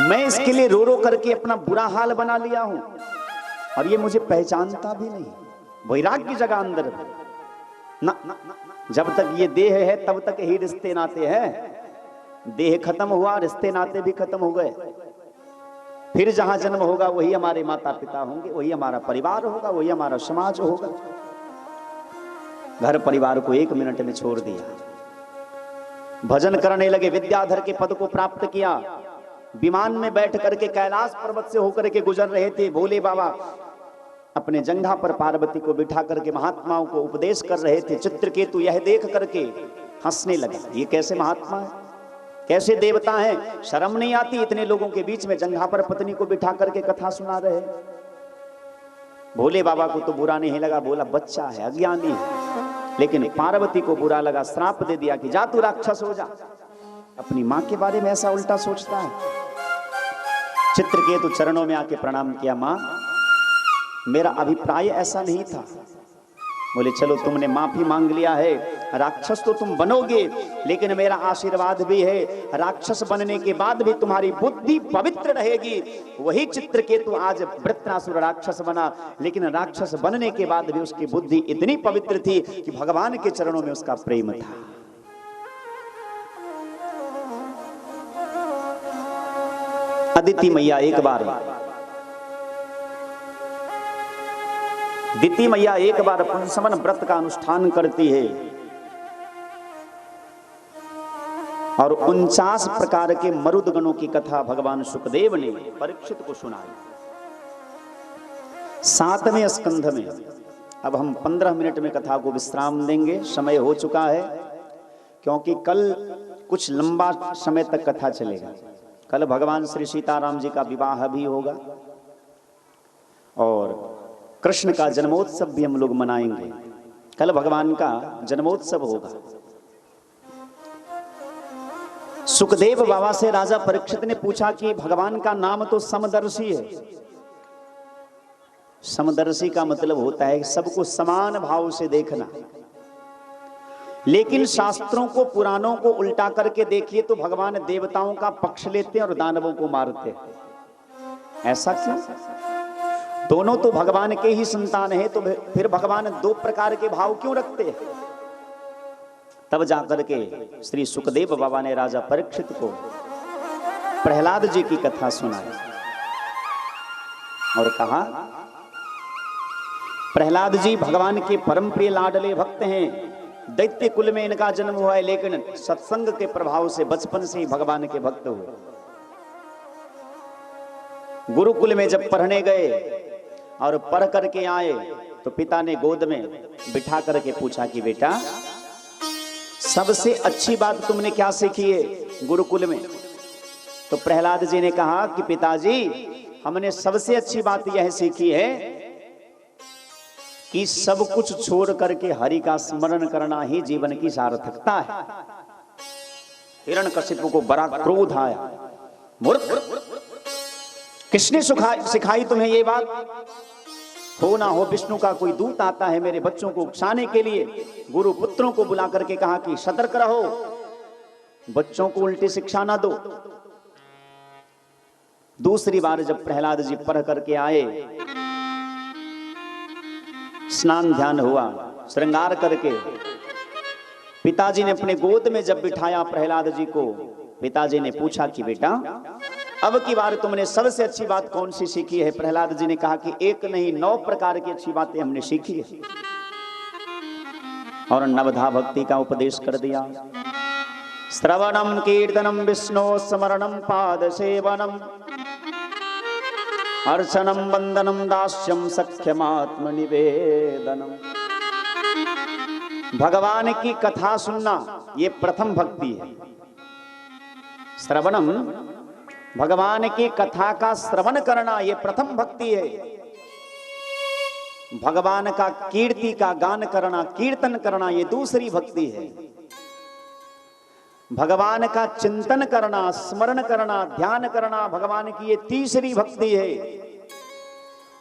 मैं इसके लिए रो रो करके अपना बुरा हाल बना लिया हूं, और ये मुझे पहचानता भी नहीं। वैराग्य की जगह अंदर ना, जब तक ये देह है तब तक ही रिश्ते नाते हैं। देह खत्म हुआ, रिश्ते नाते भी खत्म हो गए। फिर जहां जन्म होगा वही हमारे माता पिता होंगे, वही हमारा परिवार होगा, वही हमारा समाज होगा। घर परिवार को 1 मिनट में छोड़ दिया। भजन करने लगे, विद्याधर के पद को प्राप्त किया। विमान में बैठ करके कैलाश पर्वत से होकर के गुजर रहे थे। भोले बाबा अपने जंघा पर पार्वती को बिठा करके महात्माओं को उपदेश कर रहे थे। चित्रकेतु यह देख करके हंसने लगा, ये कैसे महात्मा है, कैसे देवता हैं, शर्म नहीं आती इतने लोगों के बीच में जंघा पर पत्नी को बिठा करके कथा सुना रहे। भोले बाबा को तो बुरा नहीं लगा, बोला बच्चा है, अज्ञानी है। लेकिन पार्वती को बुरा लगा, श्राप दे दिया कि जा तू राक्षस हो जा। अपनी मां के बारे में ऐसा उल्टा सोचता है। चित्रकेतु चरणों में आके प्रणाम किया, मां मेरा अभिप्राय ऐसा नहीं था। बोले चलो तुमने माफी मांग लिया है, राक्षस तो तुम बनोगे, लेकिन मेरा आशीर्वाद भी है, राक्षस बनने के बाद भी तुम्हारी बुद्धि पवित्र रहेगी। वही चित्रकेतु आज वृत्रासुर राक्षस बना, लेकिन राक्षस बनने के बाद भी उसकी बुद्धि इतनी पवित्र थी कि भगवान के चरणों में उसका प्रेम था। अदिति मैया एक बार पुंसवन व्रत का अनुष्ठान करती है और 49 प्रकार के मरुदगणों की कथा भगवान सुखदेव ने परीक्षित को सुनाई 7वें स्कंध में। अब हम 15 मिनट में कथा को विश्राम देंगे, समय हो चुका है, क्योंकि कल कुछ लंबा समय तक कथा चलेगा। कल भगवान श्री सीताराम जी का विवाह भी होगा और कृष्ण का जन्मोत्सव भी हम लोग मनाएंगे। कल भगवान का जन्मोत्सव होगा। सुखदेव बाबा से राजा परीक्षित ने पूछा कि भगवान का नाम तो समदर्शी है। समदर्शी का मतलब होता है सबको समान भाव से देखना, लेकिन शास्त्रों को पुराणों को उल्टा करके देखिए तो भगवान देवताओं का पक्ष लेते हैं और दानवों को मारते हैं। ऐसा क्यों? दोनों तो भगवान के ही संतान हैं, तो फिर भगवान 2 प्रकार के भाव क्यों रखते हैं? तब जाकर के श्री सुखदेव बाबा ने राजा परीक्षित को प्रहलाद जी की कथा सुनाई और कहा, प्रहलाद जी भगवान के परम प्रिय लाडले भक्त हैं। दैत्य कुल में इनका जन्म हुआ है, लेकिन सत्संग के प्रभाव से बचपन से ही भगवान के भक्त हुए। गुरुकुल में जब पढ़ने गए और पढ़ करके आए तो पिता ने गोद में बिठा करके पूछा कि बेटा सबसे अच्छी बात तुमने क्या सीखी है गुरुकुल में? तो प्रहलाद जी ने कहा कि पिताजी, हमने सबसे अच्छी बात यह सीखी है कि सब कुछ छोड़ करके हरि का स्मरण करना ही जीवन की सार्थकता है। हिरण्यकशिपु को बड़ा क्रोध आया। मूर्ख, किसने सिखाई तुम्हें ये बात? हो ना हो विष्णु का कोई दूत आता है मेरे बच्चों को उकसाने के लिए। गुरु पुत्रों को बुला करके कहा कि सतर्क रहो, बच्चों को उल्टी शिक्षा ना दो। दूसरी बार जब प्रहलाद जी पढ़ करके आए, स्नान ध्यान हुआ, श्रृंगार करके पिताजी ने अपने गोद में जब बिठाया प्रहलाद जी को, पिताजी ने पूछा कि बेटा, अब की बार तुमने सबसे अच्छी बात कौन सी सीखी है? प्रहलाद जी ने कहा कि एक नहीं 9 प्रकार की अच्छी बातें हमने सीखी है। और नवधा भक्ति का उपदेश कर दिया। श्रवणम कीर्तनम विष्णु स्मरणम पाद सेवनम अर्चनम वंदनम दास्यम सख्यमात्म निवेदनम। भगवान की कथा सुनना ये प्रथम भक्ति है। श्रवणम, भगवान की कथा का श्रवण करना ये प्रथम भक्ति है। भगवान का कीर्ति का गान करना, कीर्तन करना ये दूसरी भक्ति है। भगवान का चिंतन करना, स्मरण करना, ध्यान करना भगवान की ये तीसरी भक्ति है।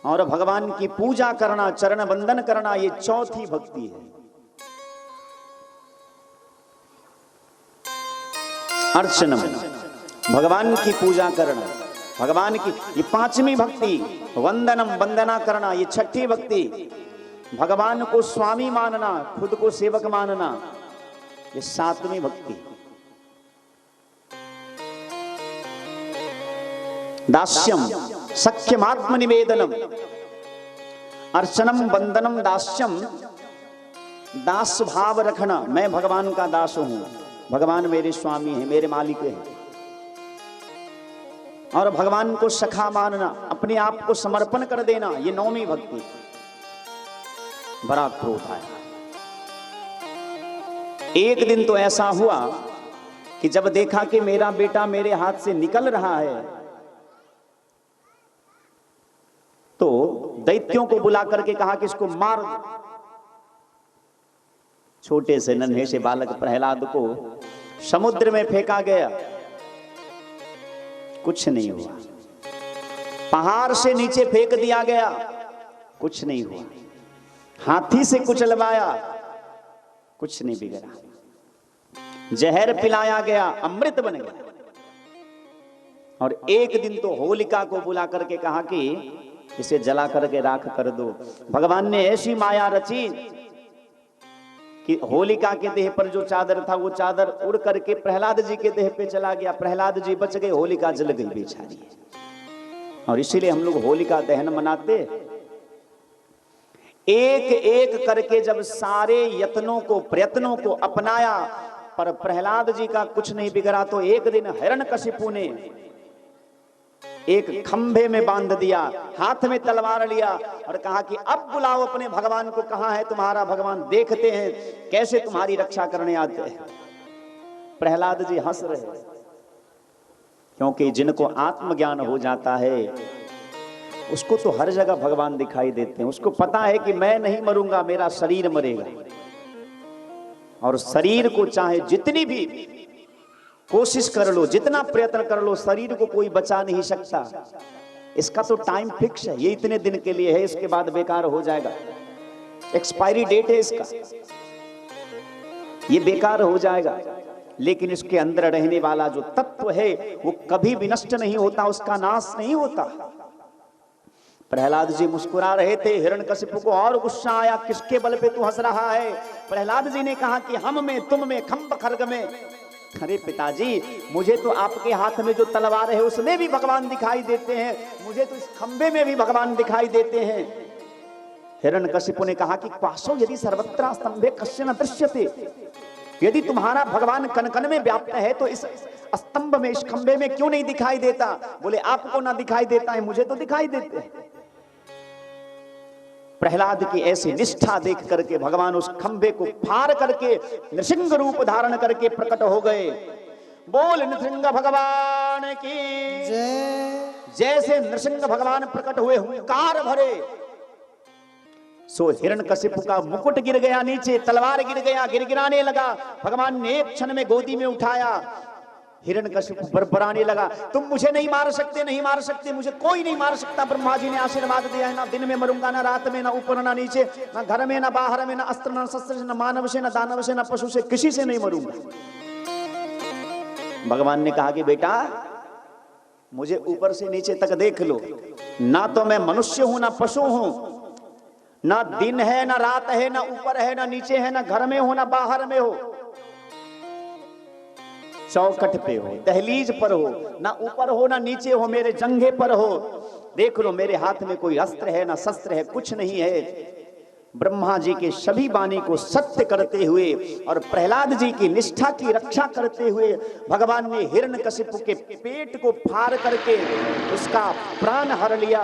और भगवान की पूजा करना, चरण वंदन करना ये चौथी भक्ति है। अर्चनम, भगवान की पूजा करना, भगवान की ये पांचवी भक्ति। वंदनम, वंदना करना ये छठी भक्ति। भगवान को स्वामी मानना, खुद को सेवक मानना ये सातवीं भक्ति। दास्यम, सख्यमात्म निवेदनम। अर्चनम वंदनम दास्यम, दास भाव रखना, मैं भगवान का दास हूं, भगवान मेरे स्वामी हैं, मेरे मालिक हैं। और भगवान को सखा मानना, अपने आप को समर्पण कर देना ये नौवीं भक्ति। बड़ा क्रोध आया। एक दिन तो ऐसा हुआ कि जब देखा कि मेरा बेटा मेरे हाथ से निकल रहा है, तो दैत्यों को बुला करके कहा कि इसको मार दो। छोटे से नन्हे से बालक प्रहलाद को समुद्र में फेंका गया, कुछ नहीं हुआ। पहाड़ से नीचे फेंक दिया गया, कुछ नहीं हुआ। हाथी से कुचलवाया, कुछ नहीं बिगड़ा। जहर पिलाया गया, अमृत बन गया। और एक दिन तो होलिका को बुला करके कहा कि इसे जला करके राख कर दो। भगवान ने ऐसी माया रची कि होलिका के देह पर जो चादर था वो चादर उड़ करके प्रहलाद जी के देह पे चला गया। प्रहलाद जी बच गए, होलिका जल गई बेचारी। और इसीलिए हम लोग होलिका दहन मनाते। एक एक करके जब सारे यत्नों को, प्रयत्नों को अपनाया पर प्रहलाद जी का कुछ नहीं बिगड़ा, तो एक दिन हिरण्यकशिपु ने एक खंभे में बांध दिया, हाथ में तलवार लिया और कहा कि अब बुलाओ अपने भगवान को, कहां है तुम्हारा भगवान, देखते हैं कैसे तुम्हारी रक्षा करने आते हैं। प्रहलाद जी हंस रहे, क्योंकि जिनको आत्मज्ञान हो जाता है उसको तो हर जगह भगवान दिखाई देते हैं। उसको पता है कि मैं नहीं मरूंगा, मेरा शरीर मरेगा। और शरीर को चाहे जितनी भी कोशिश कर लो, जितना प्रयत्न कर लो, शरीर को कोई बचा नहीं सकता। इसका तो टाइम फिक्स है, ये इतने दिन के लिए है, इसके बाद बेकार हो जाएगा। एक्सपायरी डेट है इसका, ये बेकार हो जाएगा। लेकिन इसके अंदर रहने वाला जो तत्व है वो कभी भी नष्ट नहीं होता, उसका नाश नहीं होता। प्रहलाद जी मुस्कुरा रहे थे। हिरण्यकशिपु को और गुस्सा आया, किसके बल पे तू हंस रहा है? प्रहलाद जी ने कहा कि हम में, तुम में, खंभ खर्ग में। अरे पिताजी, मुझे तो आपके हाथ में जो तलवार है उसमें भी भगवान दिखाई देते हैं, मुझे तो इस खंबे में भी भगवान दिखाई देते हैं। हिरण्यकशिपु ने कहा कि क्वासो यदि सर्वत्र स्तंभे कस्य न दृश्यते। यदि तुम्हारा भगवान कण कण में व्याप्त है तो इस स्तंभ में, इस खंबे में क्यों नहीं दिखाई देता? बोले आपको ना दिखाई देता है, मुझे तो दिखाई देते हैं। प्रहलाद की ऐसी निष्ठा देख करके भगवान उस खंभे को फाड़ करके नृसिंह रूप धारण करके प्रकट हो गए बोल नृसिंह भगवान की जय। जैसे नृसिंह भगवान प्रकट हुए हुंकार भरे, सो हिरण्यकशिपु का मुकुट गिर गया नीचे, तलवार गिर गया, गिरगिराने लगा। भगवान ने एक क्षण में गोदी में उठाया। हिरण्यकशिपु बरबराने लगा, तुम मुझे नहीं मार सकते, नहीं मार सकते, मुझे कोई नहीं मार सकता। ब्रह्मा जी ने आशीर्वाद दिया है, ना दिन में मरूंगा, ना रात में, ना ऊपर ना नीचे, ना घर में ना बाहर में, ना अस्त्र ना शस्त्र से, ना मानव से, ना दानव से, ना पशु से, किसी से नहीं मरूंगा। भगवान ने कहा कि बेटा मुझे ऊपर से नीचे तक देख लो, ना तो मैं मनुष्य हूं, ना पशु हूं, ना दिन है ना रात है, ना ऊपर है ना नीचे है, ना घर में हो ना बाहर में हो, चौखट पे हो, दहलीज पर हो, ना ऊपर हो ना नीचे हो, मेरे जंघे पर हो। देख लो मेरे हाथ में कोई अस्त्र है ना शस्त्र है, कुछ नहीं है। ब्रह्मा जी के सभी वाणी को सत्य करते हुए और प्रहलाद जी की निष्ठा की रक्षा करते हुए भगवान ने हिरण्यकशिपु के पेट को फाड़ करके उसका प्राण हर लिया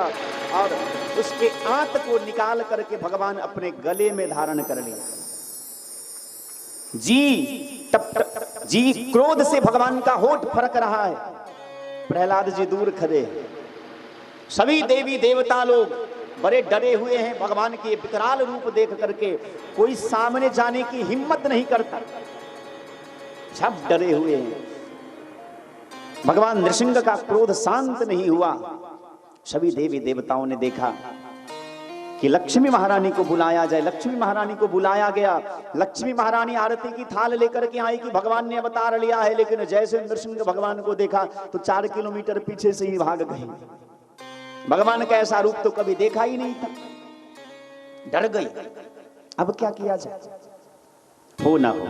और उसके आंत को निकाल करके भगवान अपने गले में धारण कर लिया। जी क्रोध से भगवान का होठ फरक रहा है। प्रहलाद जी दूर खड़े, सभी देवी देवता लोग बड़े डरे हुए हैं भगवान के विकराल रूप देख करके। कोई सामने जाने की हिम्मत नहीं करता, सब डरे हुए हैं। भगवान नृसिंह का क्रोध शांत नहीं हुआ। सभी देवी देवताओं ने देखा कि लक्ष्मी महारानी को बुलाया जाए। लक्ष्मी महारानी को बुलाया गया। लक्ष्मी महारानी आरती की थाल लेकर के आई कि भगवान ने अवतार लिया है, लेकिन जैसे नृसिंह भगवान को देखा तो 4 किलोमीटर पीछे से ही भाग गई। भगवान का ऐसा रूप तो कभी देखा ही नहीं था, डर गई। अब क्या किया जाए? हो ना हो,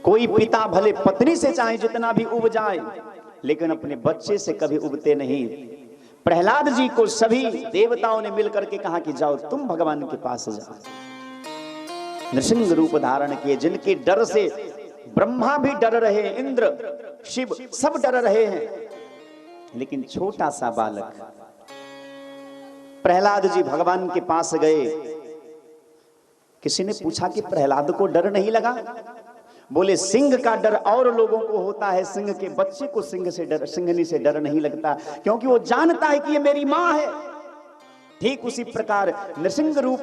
कोई पिता भले पत्नी से चाहे जितना भी उब जाए, लेकिन अपने बच्चे से कभी उबते नहीं। प्रहलाद जी को सभी देवताओं ने मिलकर के कहा कि जाओ तुम भगवान के पास जाओ। नृसिंह रूप धारण किए, जिनके डर से ब्रह्मा भी डर रहे, इंद्र शिव सब डर रहे हैं, लेकिन छोटा सा बालक प्रहलाद जी भगवान के पास गए। किसी ने पूछा कि प्रहलाद को डर नहीं लगा? बोले सिंह का डर और लोगों को होता है, सिंह के बच्चे को सिंहनी से डर नहीं लगता, क्योंकि वो जानता है कि ये मेरी मां है। ठीक उसी प्रकार नृसिंह रूप,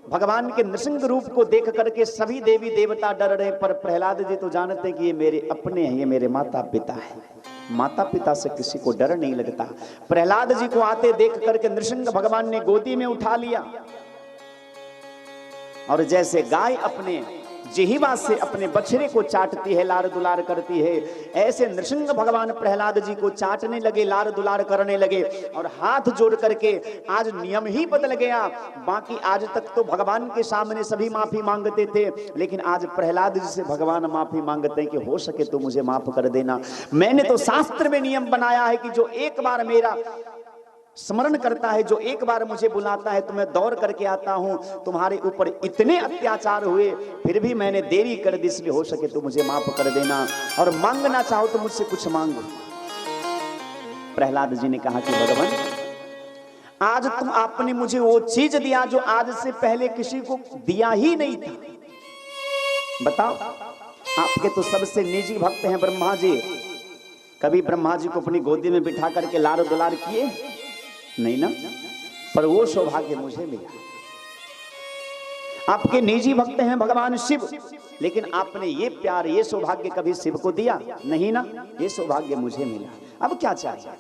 भगवान के नृसिंह रूप को देख करके सभी देवी देवता डर रहे, पर प्रहलाद जी तो जानते हैं कि ये मेरे अपने हैं, ये मेरे माता पिता हैं। माता पिता से किसी को डर नहीं लगता। प्रहलाद जी को आते देख करके नृसिंह भगवान ने गोदी में उठा लिया और जैसे गाय अपने जिह्वा से अपने बछड़े को चाटती है, लार दुलार करती है, ऐसे नृसिंह भगवान प्रहलाद जी को चाटने लगे, लार दुलार करने लगे और हाथ जोड़ करके आज नियम ही बदल गया। बाकी आज तक तो भगवान के सामने सभी माफी मांगते थे, लेकिन आज प्रहलाद जी से भगवान माफी मांगते हैं कि हो सके तो मुझे माफ कर देना। मैंने तो शास्त्र में नियम बनाया है कि जो एक बार मेरा स्मरण करता है, जो एक बार मुझे बुलाता है, तो मैं दौड़ करके आता हूं। तुम्हारे ऊपर इतने अत्याचार हुए, फिर भी मैंने देरी कर दी, इसलिए हो सके तो मुझे माफ कर देना, और मांगना चाहो तो मुझसे कुछ मांगो। प्रहलाद जी ने कहा कि भगवान आज तुम आपने मुझे वो चीज दिया जो आज से पहले किसी को दिया ही नहीं था। बताओ, आपके तो सबसे निजी भक्त हैं ब्रह्मा जी, कभी ब्रह्मा जी को अपनी गोदी में बिठा करके लार दुलार किए नहीं ना, पर वो सौभाग्य मुझे मिला। आपके निजी भक्त हैं भगवान शिव, लेकिन आपने ये प्यार, ये सौभाग्य कभी शिव को दिया नहीं ना, ये सौभाग्य मुझे मिला। अब क्या चाहिए?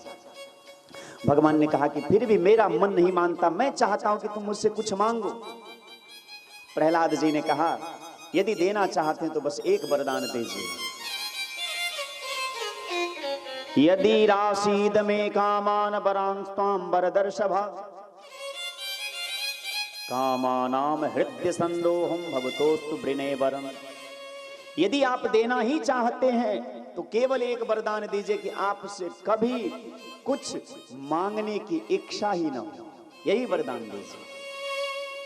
भगवान ने कहा कि फिर भी मेरा मन नहीं मानता, मैं चाहता हूं कि तुम मुझसे कुछ मांगो। प्रहलाद जी ने कहा यदि देना चाहते हैं तो बस एक वरदान दीजिए। यदि राशीद में कामान वरांस्ताम वरदर्शभा कामानाम हृदय संदोहम भवतोस्तु वृणे वरम। यदि आप देना ही चाहते हैं तो केवल एक वरदान दीजिए कि आपसे कभी कुछ मांगने की इच्छा ही न हो, यही वरदान दीजिए।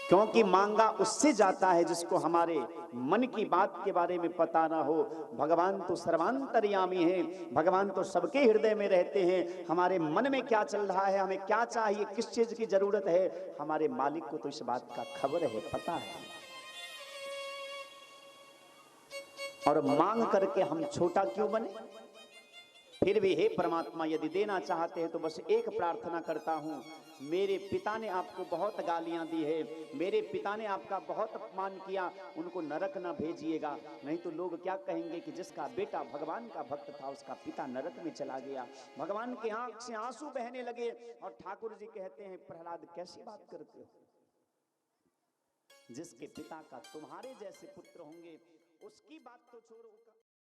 क्योंकि मांगा उससे जाता है जिसको हमारे मन की बात के बारे में पता ना हो। भगवान तो सर्वांतर्यामी है, भगवान तो सबके हृदय में रहते हैं। हमारे मन में क्या चल रहा है, हमें क्या चाहिए, किस चीज की जरूरत है, हमारे मालिक को तो इस बात का खबर है, पता है। और मांग करके हम छोटा क्यों बने? फिर भी हे परमात्मा, यदि देना चाहते हैं तो बस एक प्रार्थना करता हूँ, मेरे पिता ने आपको बहुत गालियां दी है, मेरे पिता ने आपका बहुत अपमान किया, उनको नरक न भेजिएगा, नहीं तो लोग क्या कहेंगे कि जिसका बेटा भगवान का भक्त था उसका पिता नरक में चला गया। भगवान के आंख से आंसू बहने लगे और ठाकुर जी कहते हैं, प्रहलाद कैसी बात करते हो, जिसके पिता का तुम्हारे जैसे पुत्र होंगे उसकी बात तो छोड़ो।